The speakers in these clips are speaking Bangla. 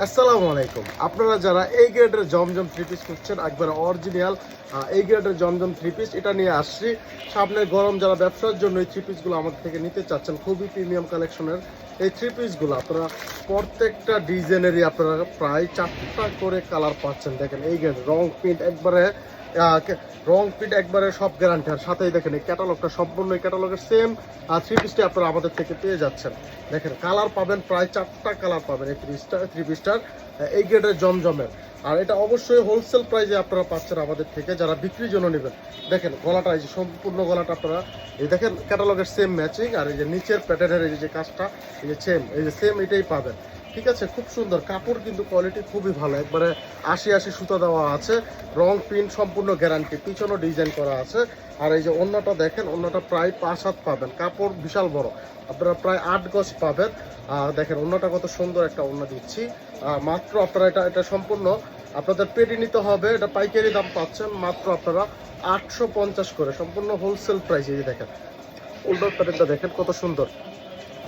আসসালামু আলাইকুম। আপনারা যারা এই গ্রেডের জমজম থ্রি পিস খুঁজছেন, একবারে অরিজিনাল এই গ্রেডের জমজম থ্রি পিস এটা নিয়ে আসছি। সামনে গরম যারা ব্যবসার জন্য এই থ্রি পিসগুলো আমাদের থেকে নিতে চাচ্ছেন, খুবই প্রিমিয়াম কালেকশনের এই থ্রি পিসগুলো আপনারা প্রত্যেকটা ডিজাইনেরই আপনারা প্রায় 4টা করে কালার পাচ্ছেন। দেখেন এই গ্রেড রং প্রিন্ট একবারে সব গ্যারান্টি। আর সাথেই দেখেন এই ক্যাটালগটা সম্পূর্ণ এই ক্যাটালগের সেম থ্রি পিসটি আপনারা আমাদের থেকে পেয়ে যাচ্ছেন। দেখেন কালার পাবেন প্রায় 4টা কালার পাবেন এই থ্রি পিসটার এই গ্রেডের জমজমের। আর এটা অবশ্যই হোলসেল প্রাইসে আপনারা পাচ্ছেন আমাদের থেকে যারা বিক্রির জন্য নেবেন। দেখেন গলাটা এই যে সম্পূর্ণ গলাটা আপনারা এই দেখেন ক্যাটালগের সেম ম্যাচিং। আর এই যে নিচের প্যাটার্নের এই যে কাজটা এই যে সেম এটাই পাবেন। ঠিক আছে, খুব সুন্দর কাপড়, কিন্তু কোয়ালিটি খুবই ভালো। একবারে 80 সুতা দেওয়া আছে, রং প্রিন্ট সম্পূর্ণ গ্যারান্টি, পিছনও ডিজাইন করা আছে। আর এই যে অন্যটা দেখেন, অন্যটা প্রায় 5 হাত পাবেন, কাপড় বিশাল বড়, আপনারা প্রায় 8 গজ পাবেন। দেখেন অন্যটা কত সুন্দর একটা অন্য দিচ্ছি। মাত্র আপনারা এটা সম্পূর্ণ আপনাদের পেটি নিতে হবে। এটা পাইকারি দাম পাচ্ছেন মাত্র আপনারা 850 করে, সম্পূর্ণ হোলসেল প্রাইস। এই যে দেখেন উল্টোর প্যাটার্নটা দেখেন কত সুন্দর,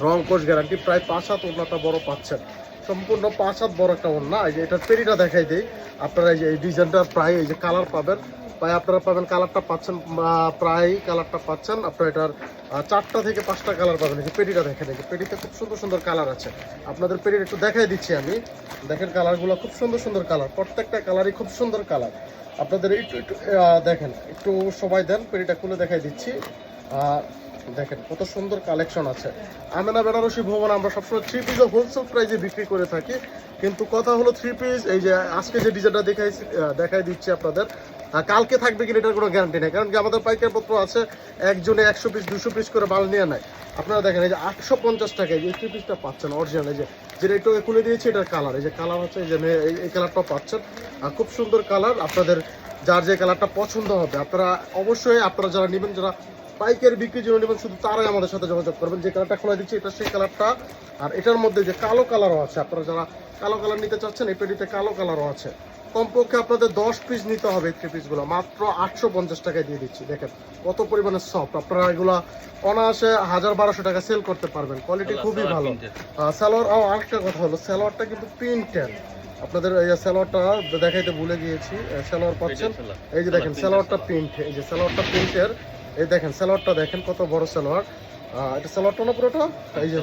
রং কোষ গ্যারান্টি, প্রায় 5 হাত ওড়নাটা বড় পাচ্ছেন, সম্পূর্ণ 5 হাত বড় একটা ওড়না। এই যে এটার পেরিটা দেখাই দিই আপনারা। এই যে এই ডিজাইনটা প্রায় এই যে কালার পাবেন, প্রায় আপনারা পাবেন কালারটা পাচ্ছেন, প্রায় কালারটা পাচ্ছেন আপনারা এটার 4টা থেকে 5টা কালার পাবেন। এই যে পেটিটা দেখেন, এই যে পেটিতে খুব সুন্দর সুন্দর কালার আছে। আপনাদের পেটিটা একটু দেখাই দিচ্ছি আমি। দেখেন কালারগুলো খুব সুন্দর সুন্দর কালার, প্রত্যেকটা কালারই খুব সুন্দর কালার। আপনাদের একটু দেখেন, একটু সময় দেন, পেটিটা খুলে দেখাই দিচ্ছি। দেখেন কত সুন্দর কালেকশন আছে। আমেনা বেনারসি ভবন আমরা সবসময় থ্রি পিস হোলসেল প্রাইসে বিক্রি করে থাকি, কিন্তু কথা হলো থ্রি পিস এই যে আজকে যে ডিজাইনটা দেখাই দিচ্ছি আপনাদের, কালকে থাকবে কিনা এটার কোনো গ্যারান্টি নেই। কারণ কি আমাদের পাইকারি পত্র আছে, একজনে 100 পিস 200 পিস করে মাল নিয়ে নেয়। আপনারা দেখেন এই যে 850 টাকায় এই থ্রি পিসটা পাচ্ছেন অরিজিনাল। এই যে যেটা একটু খুলে দিয়েছি এটার কালার, এই যে কালার হচ্ছে এই যে এই কালারটা পাচ্ছেন, খুব সুন্দর কালার। আপনাদের যার যে কালারটা পছন্দ হবে আপনারা অবশ্যই আপনারা যারা নেবেন, যারা পাইকারি বিক্রির জন্য নেবেন, শুধু তারাই আমাদের সাথে যোগাযোগ করবেন। যে কালারটা খোলা দিচ্ছি এটা সেই কালারটা। আর এটার মধ্যে যে কালো কালারও আছে, আপনারা যারা কালো কালার নিতে চাচ্ছেন এই পেটিতে কালো কালারও আছে। কমপক্ষে আপনাদের 10 পিস নিতে হবে এই থ্রি পিসগুলো, মাত্র 850 টাকায় দিয়ে দিচ্ছি। দেখেন কত পরিমাণে সফট, আপনারা এগুলো অনায়াসে 1000-1200 টাকা সেল করতে পারবেন, কোয়ালিটি খুবই ভালো। সালোয়ার, আরেকটা কথা হলো সালোয়ারটা কিন্তু প্রিন্টেড। আপনাদের এই সালোয়ারটা দেখাইতে ভুলে গিয়েছি, সালোয়ার পাচ্ছেন এই যে দেখেন সালোয়ারটা প্রিন্ট, এই যে সালোয়ারটা প্রিন্টের। এই দেখেন সালোয়ারটা দেখেন কত বড় সালোয়ার। এটা সালোয়ারটা না পুরোটা, এই যে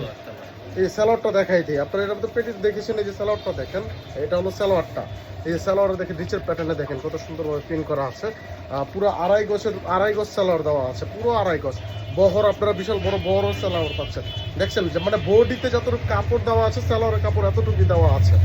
এই সালোয়ারটা দেখাই দিই আপনারা। এটা তো পেটি দেখেছেন, এই যে সালোয়ারটা দেখেন, এটা হলো সালোয়ারটা। এই যে সালোয়ার দেখেন নিচের প্যাটার্নে দেখেন কত সুন্দরভাবে প্রিন্ট করা আছে। পুরো আড়াই গজ সালোয়ার দেওয়া আছে, পুরো আড়াই গজ বহর। আপনারা বিশাল বড় বড় সালোয়ার পাচ্ছেন। দেখছেন যে মানে বডিতে যতটুকু কাপড় দেওয়া আছে, সালোয়ারের কাপড় এতটুকু দেওয়া আছে।